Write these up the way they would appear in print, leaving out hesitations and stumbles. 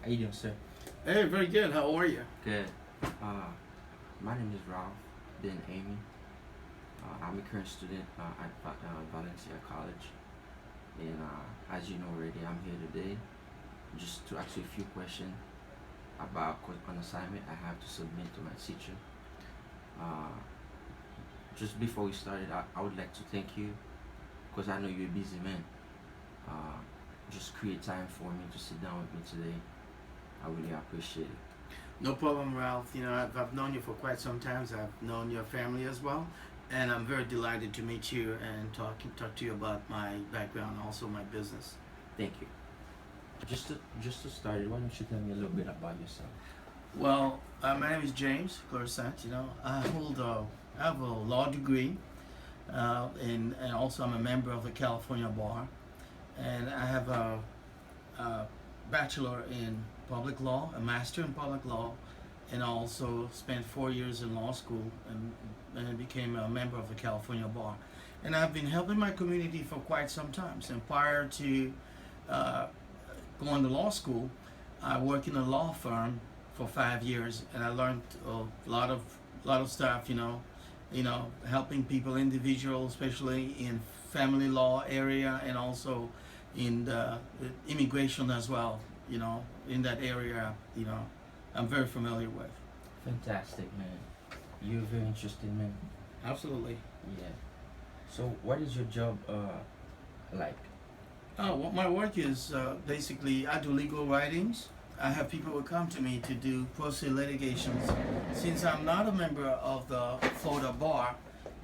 How you doing, sir? Hey, very good. How are you? Good. Uh, my name is Ralph, then Amy. I'm a current student at Valencia College. And as you know already, I'm here today just to ask you a few questions about an assignment I have to submit to my teacher. Uh, just before we started, I would like to thank you because I know you're a busy man. Uh, just create time for me to sit down with me today. I really appreciate it. No problem, Ralph. I've known you for quite some time. I've known your family as well, and I'm very delighted to meet you and talk to you about my background, and also my business. Thank you. Just to start it, why don't you tell me a little bit about yourself? Well, my name is James Clairsaint. I have a law degree, and also I'm a member of the California Bar, and I have a bachelor in public law, a master in public law, and also spent 4 years in law school and became a member of the California Bar. And I've been helping my community for quite some time. And prior to uh, going to law school, I worked in a law firm for 5 years, and I learned a lot of stuff. Helping people, individuals, especially in family law area, and also in the immigration as well. In that area, I'm very familiar with. Fantastic, man. You're very interesting, man. Absolutely. Yeah. So, what is your job like? Well, my work is basically I do legal writings. I have people who come to me to do pro se litigations. Since I'm not a member of the Florida Bar,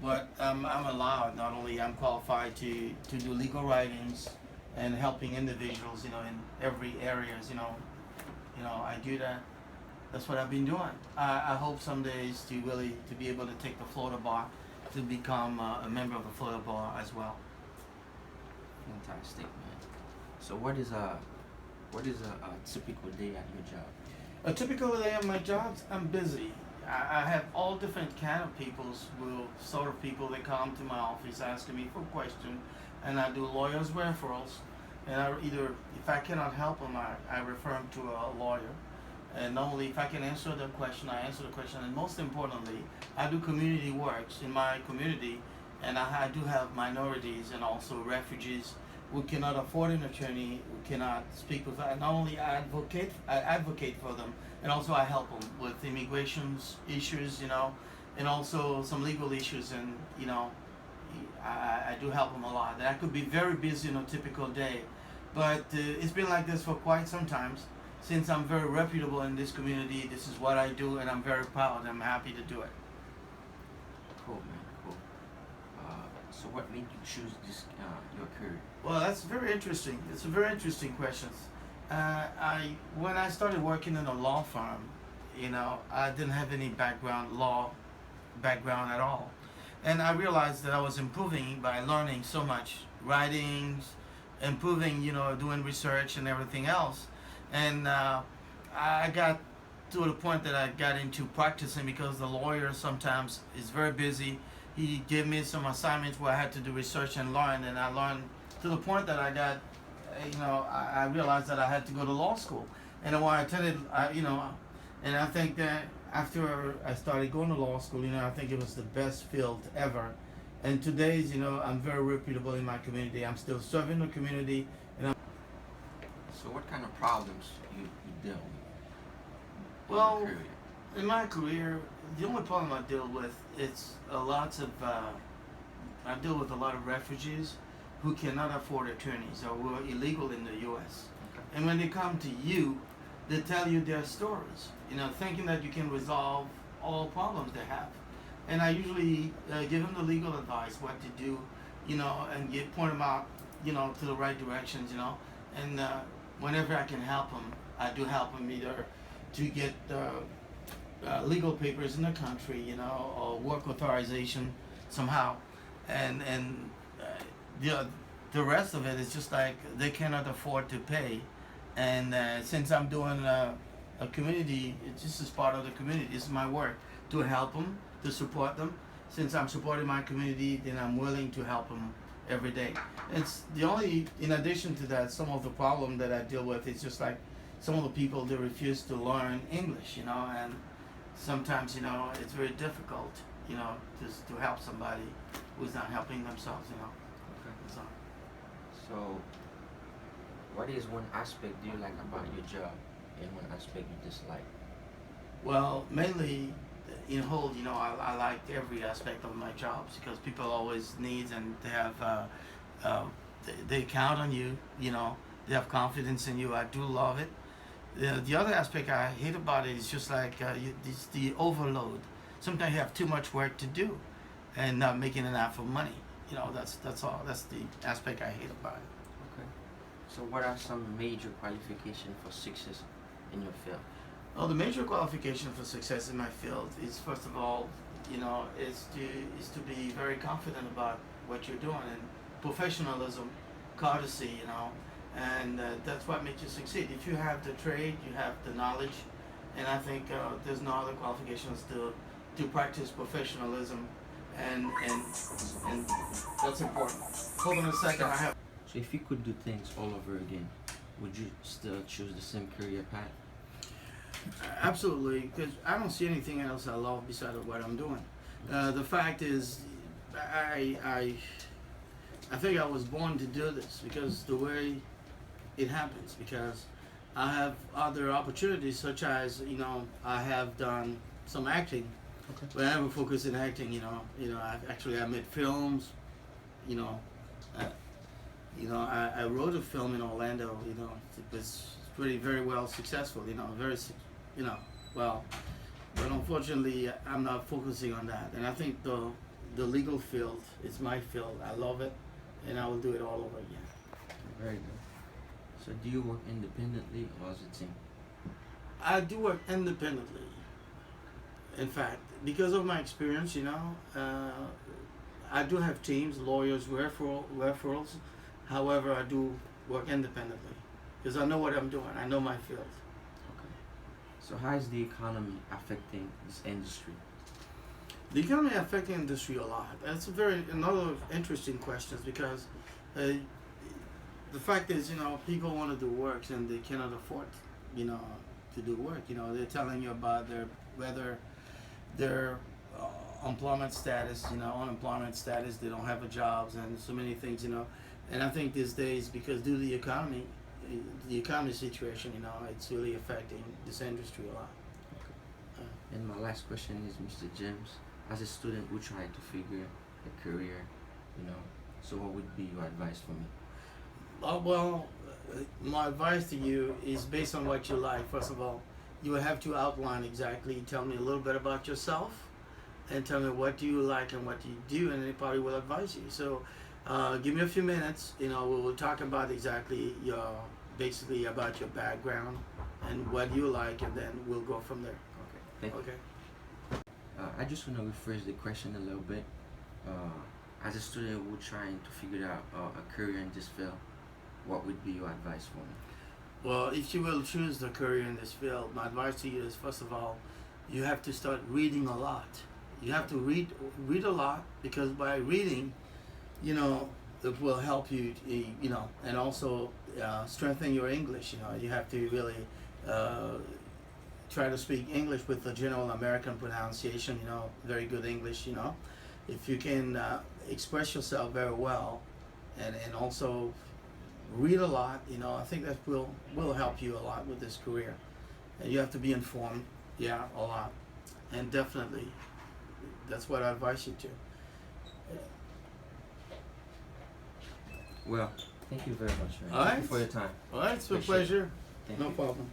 but I'm allowed. Not only I'm qualified to do legal writings and helping individuals, in every areas. I do that. That's what I've been doing. I hope some days to be able to take the Florida Bar, to become a member of the Florida Bar as well. Fantastic, man. So, what is a typical day at your job? A typical day of my jobs, I'm busy. I have all different kind of sort of people that come to my office asking me for questions, and I do lawyers referrals. And if I cannot help them, I refer them to a lawyer. And not only if I can answer the question, I answer the question. And most importantly, I do community works in my community, and I do have minorities and also refugees who cannot afford an attorney, who cannot speak with. And not only I advocate for them, and also I help them with immigration issues, and also some legal issues, and I do help them a lot. And I could be very busy on a typical day, but it's been like this for quite some time. Since I'm very reputable in this community, this is what I do, and I'm very proud. I'm happy to do it. Cool, man. Cool. So, what made you choose this your career? Well, that's very interesting. It's a very interesting question. When I started working in a law firm, I didn't have any law background at all. And I realized that I was improving by learning so much, writings, improving, doing research and everything else. And I got to the point that I got into practicing because the lawyer sometimes is very busy. He gave me some assignments where I had to do research and learn, and I learned to the point that I realized that I had to go to law school. And when I attended, and I think that after I started going to law school, I think it was the best field ever. And today's, I'm very reputable in my community. I'm still serving the community. So, what kind of problems you deal with? Well, in my career, the only problem I deal with I deal with a lot of refugees who cannot afford attorneys or who are illegal in the U.S. Okay. And when they come to you, they tell you their stories, thinking that you can resolve all problems they have. And I usually give them the legal advice, what to do, and point them out, to the right directions, And whenever I can help them, I do help them either to get legal papers in the country, or work authorization somehow, and the rest of it is just like they cannot afford to pay, and since I'm doing a community, it's just as part of the community. This is my work to help them, to support them. Since I'm supporting my community, then I'm willing to help them every day. It's the only, in addition to that, some of the problem that I deal with is just like some of the people, they refuse to learn English, and sometimes, it's very difficult, just to help somebody who's not helping themselves. Okay. So, So, what is one aspect do you like about your job, and one aspect you dislike? well, mainly in whole, I like every aspect of my jobs because people always need and they have, they count on you, they have confidence in you. I do love it. The other aspect I hate about it is just like it's the overload. Sometimes you have too much work to do and not making enough of money. That's all. That's the aspect I hate about it. Okay. So, what are some major qualifications for success in your field? Well, the major qualification for success in my field is, first of all, is to be very confident about what you're doing, and professionalism, courtesy, and that's what makes you succeed. If you have the trade, you have the knowledge, and I think there's no other qualifications to practice professionalism, and that's important. Hold on a second. I have. So, if you could do things all over again, would you still choose the same career path? Absolutely, because I don't see anything else I love besides of what I'm doing. The fact is, I think I was born to do this because the way it happens. Because I have other opportunities, such as I have done some acting, Okay. but I never focused in acting. I made films. You know, uh, I wrote a film in Orlando. It was pretty very well successful. Well, but unfortunately, I'm not focusing on that. And I think the legal field is my field. I love it, and I will do it all over again. Very good. So, do you work independently or as a team? I do work independently. In fact, because of my experience, I do have teams, lawyers, referrals. However, I do work independently because I know what I'm doing. I know my field. Okay. So, how is the economy affecting this industry? The economy affecting industry a lot. That's another interesting question because the fact is, people want to do works and they cannot afford, to do work. They're telling you about whether their employment status, unemployment status. They don't have a jobs and so many things, And I think these days, because due to the economy situation, it's really affecting this industry a lot. And my last question is, Mr. James, as a student who tried to figure a career, so what would be your advice for me? My advice to you is based on what you like. First of all, you have to outline exactly, tell me a little bit about yourself, and tell me what do you like and what do you do, and anybody will advise you. So give me a few minutes, we will talk about exactly basically about your background and what you like, and then we'll go from there. Okay, thank you. Okay. I just want to rephrase the question a little bit. As a student who trying to figure out a career in this field, what would be your advice for me? Well, if you will choose the career in this field, my advice to you is, first of all, you have to start reading a lot. You have to read a lot, because by reading, it will help you, and also strengthen your English. You have to really try to speak English with a general American pronunciation, very good English, If you can express yourself very well, and also read a lot, I think that will help you a lot with this career. And you have to be informed, a lot. And definitely, that's what I advise you to. Well, thank you very much, man. All Thank right. you for your time. All right, it's a Appreciate it. pleasure. Thank No you. problem.